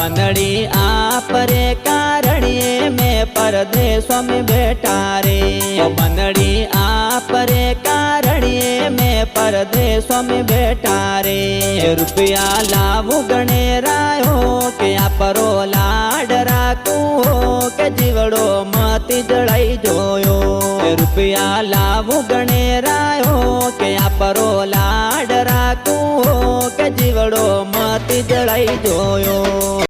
બંદડી આપરે કારણીએ મેં પરદેશો में બેઠા રે બંદડી આપરે કારણીએ મેં પરદેશો में બેઠા રે રૂપિયા લાવું ગણેરાયો કે આપરો લાડ રાખું કે જીવડો મતી જળાઈ જોયો રૂપિયા લાવું ગણેરાયો કે આપરો લાડ રાખું કે જીવડો મતી જળાઈ જોયો